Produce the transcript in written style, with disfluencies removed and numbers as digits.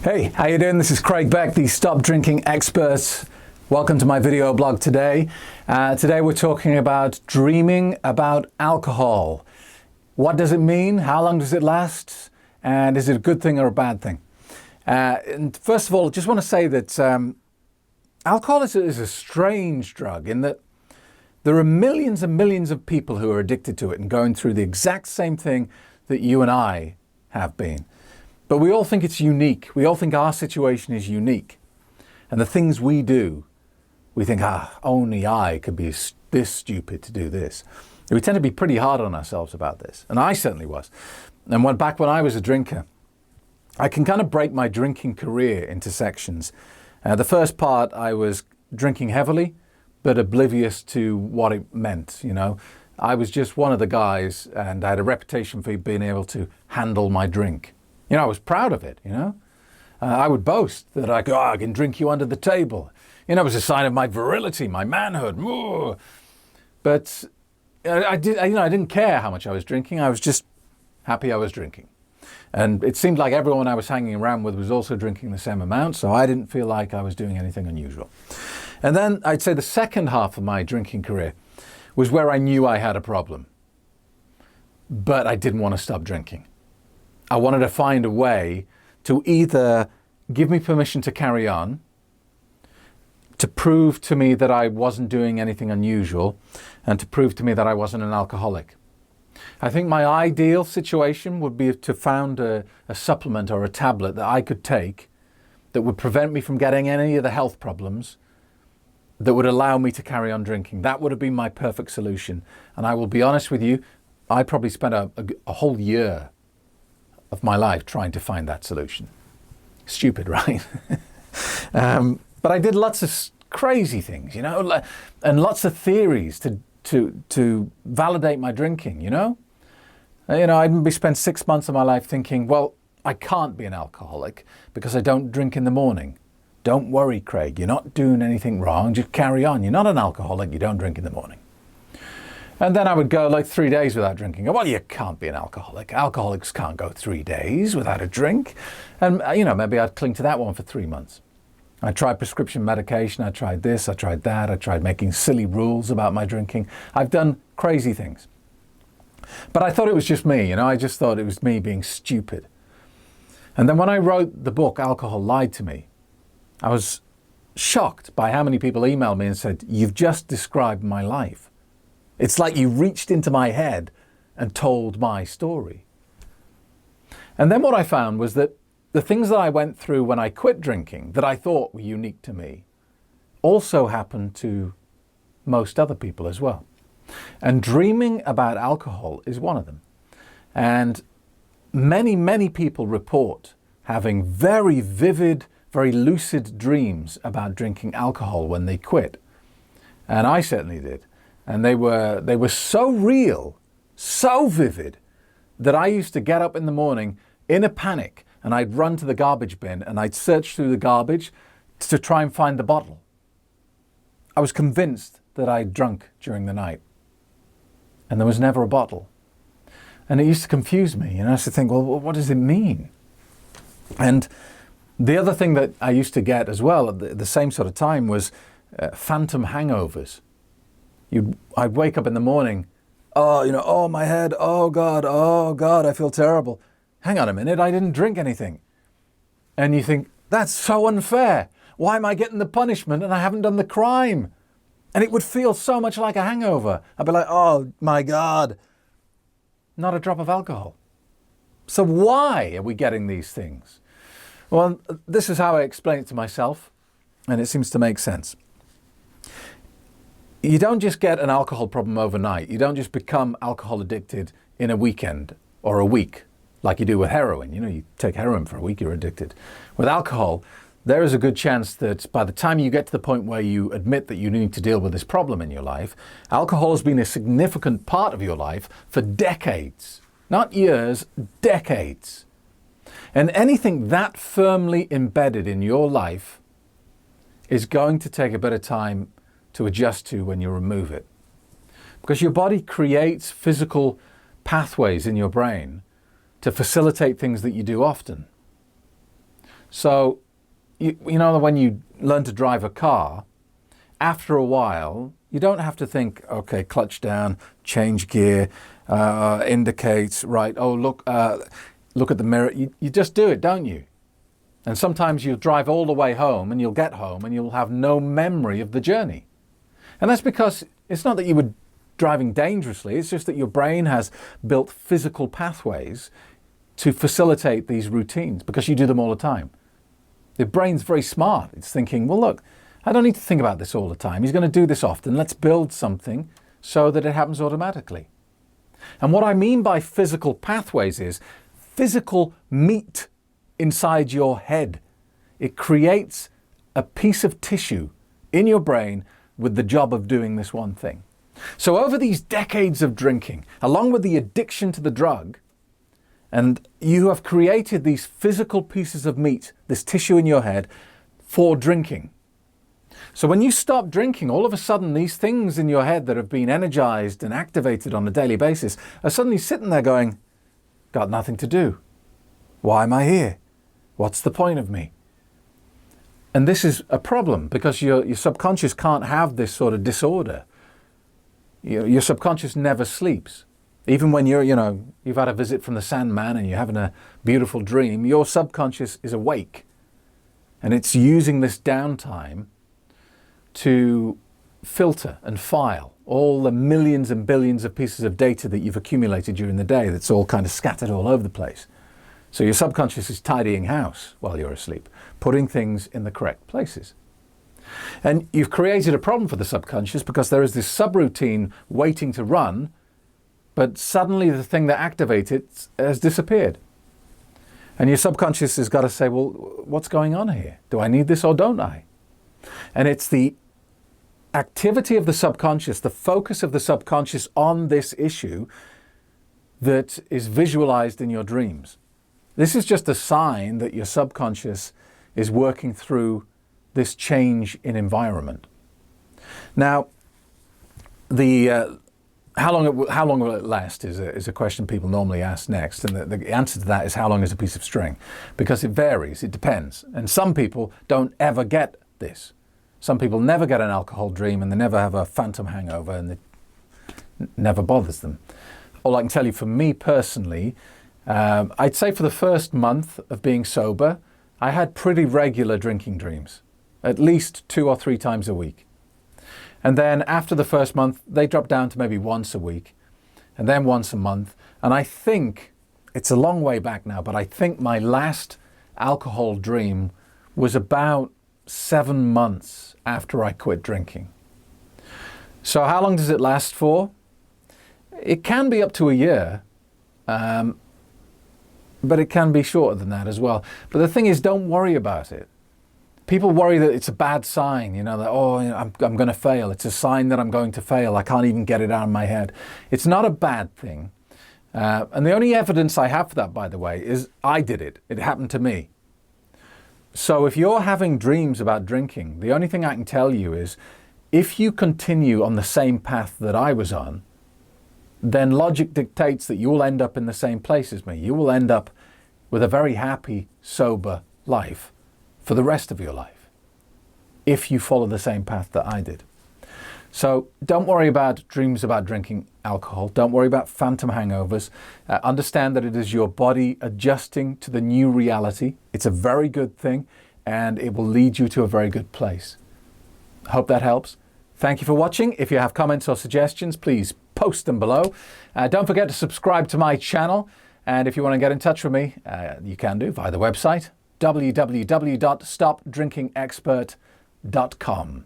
Hey, how you doing? This is Craig Beck, the Stop Drinking Expert. Welcome to my video blog today. Today we're talking about dreaming about alcohol. What does it mean? How long does it last? And is it a good thing or a bad thing? And first of all, I just want to say that alcohol is a strange drug in that there are millions and millions of people who are addicted to it and going through the exact same thing that you and I have been. But we all think it's unique. We all think our situation is unique. And the things we do, we think, only I could be this stupid to do this. We tend to be pretty hard on ourselves about this. And I certainly was. And back when I was a drinker, I can kind of break my drinking career into sections. The first part, I was drinking heavily, but oblivious to what it meant, you know. I was just one of the guys, and I had a reputation for being able to handle my drink. You know, I was proud of it, you know. I would boast that I can drink you under the table. You know, it was a sign of my virility, my manhood. Ooh. But I didn't care how much I was drinking. I was just happy I was drinking. And it seemed like everyone I was hanging around with was also drinking the same amount, so I didn't feel like I was doing anything unusual. And then I'd say the second half of my drinking career was where I knew I had a problem. But I didn't want to stop drinking. I wanted to find a way to either give me permission to carry on, to prove to me that I wasn't doing anything unusual, and to prove to me that I wasn't an alcoholic. I think my ideal situation would be to found a supplement or a tablet that I could take that would prevent me from getting any of the health problems, that would allow me to carry on drinking. That would have been my perfect solution. And I will be honest with you, I probably spent a whole year of my life trying to find that solution. Stupid, right? But I did lots of crazy things, you know, and lots of theories to validate my drinking, you know. I'd spent 6 months of my life thinking, well, I can't be an alcoholic because I don't drink in the morning. Don't worry, Craig, you're not doing anything wrong, just carry on. You're not an alcoholic, you don't drink in the morning. And then I would go like 3 days without drinking. Well, you can't be an alcoholic. Alcoholics can't go 3 days without a drink. And, maybe I'd cling to that one for 3 months. I tried prescription medication. I tried this. I tried that. I tried making silly rules about my drinking. I've done crazy things. But I thought it was just me, I just thought it was me being stupid. And then when I wrote the book, Alcohol Lied to Me, I was shocked by how many people emailed me and said, "You've just described my life. It's like you reached into my head and told my story." And then what I found was that the things that I went through when I quit drinking that I thought were unique to me also happened to most other people as well. And dreaming about alcohol is one of them. And many, many people report having very vivid, very lucid dreams about drinking alcohol when they quit. And I certainly did. And they were so real, so vivid, that I used to get up in the morning in a panic and I'd run to the garbage bin and I'd search through the garbage to try and find the bottle. I was convinced that I'd drunk during the night and there was never a bottle. And it used to confuse me. I used to think, well, what does it mean? And the other thing that I used to get as well at the same sort of time was phantom hangovers. I'd wake up in the morning, my head, oh God, I feel terrible. Hang on a minute, I didn't drink anything. And you think, that's so unfair. Why am I getting the punishment and I haven't done the crime? And it would feel so much like a hangover. I'd be like, oh my God, not a drop of alcohol. So why are we getting these things? Well, this is how I explain it to myself, and it seems to make sense. You don't just get an alcohol problem overnight. You don't just become alcohol addicted in a weekend or a week like you do with heroin. You take heroin for a week, you're addicted. With alcohol, there is a good chance that by the time you get to the point where you admit that you need to deal with this problem in your life, alcohol has been a significant part of your life for decades. Not years, decades. And anything that firmly embedded in your life is going to take a bit of time to adjust to when you remove it. Because your body creates physical pathways in your brain to facilitate things that you do often. So, you know, when you learn to drive a car, after a while, you don't have to think, okay, clutch down, change gear, indicate, right, oh, look at the mirror. You just do it, don't you? And sometimes you'll drive all the way home and you'll get home and you'll have no memory of the journey. And that's because it's not that you were driving dangerously, it's just that your brain has built physical pathways to facilitate these routines because you do them all the time. The brain's very smart. It's thinking, well, look, I don't need to think about this all the time. He's going to do this often. Let's build something so that it happens automatically. And what I mean by physical pathways is physical meat inside your head. It creates a piece of tissue in your brain with the job of doing this one thing. So over these decades of drinking, along with the addiction to the drug, and you have created these physical pieces of meat, this tissue in your head, for drinking. So when you stop drinking, all of a sudden these things in your head that have been energized and activated on a daily basis are suddenly sitting there going, got nothing to do. Why am I here? What's the point of me? And this is a problem because your subconscious can't have this sort of disorder. Your subconscious never sleeps. Even when you've had a visit from the Sandman and you're having a beautiful dream, your subconscious is awake. And it's using this downtime to filter and file all the millions and billions of pieces of data that you've accumulated during the day that's all kind of scattered all over the place. So your subconscious is tidying house while you're asleep, putting things in the correct places. And you've created a problem for the subconscious because there is this subroutine waiting to run, but suddenly the thing that activates it has disappeared. And your subconscious has got to say, well, what's going on here? Do I need this or don't I? And it's the activity of the subconscious, the focus of the subconscious on this issue that is visualized in your dreams. This is just a sign that your subconscious is working through this change in environment. Now, how long will it last is a question people normally ask next, and the answer to that is how long is a piece of string, because it varies, it depends, and some people don't ever get this. Some people never get an alcohol dream and they never have a phantom hangover and it never bothers them. All I can tell you for me personally, I'd say for the first month of being sober, I had pretty regular drinking dreams, at least 2 or 3 times a week. And then after the first month, they dropped down to maybe once a week and then once a month. And I think, it's a long way back now, but I think my last alcohol dream was about 7 months after I quit drinking. So how long does it last for? It can be up to a year, but it can be shorter than that as well. But the thing is, don't worry about it. People worry that it's a bad sign, that, I'm going to fail. It's a sign that I'm going to fail. I can't even get it out of my head. It's not a bad thing. And the only evidence I have for that, by the way, is I did it. It happened to me. So if you're having dreams about drinking, the only thing I can tell you is if you continue on the same path that I was on, then logic dictates that you will end up in the same place as me. You will end up with a very happy, sober life for the rest of your life if you follow the same path that I did. So don't worry about dreams about drinking alcohol. Don't worry about phantom hangovers. Understand that it is your body adjusting to the new reality. It's a very good thing and it will lead you to a very good place. Hope that helps. Thank you for watching. If you have comments or suggestions, please post them below. Don't forget to subscribe to my channel. And if you want to get in touch with me, you can do via the website, www.stopdrinkingexpert.com.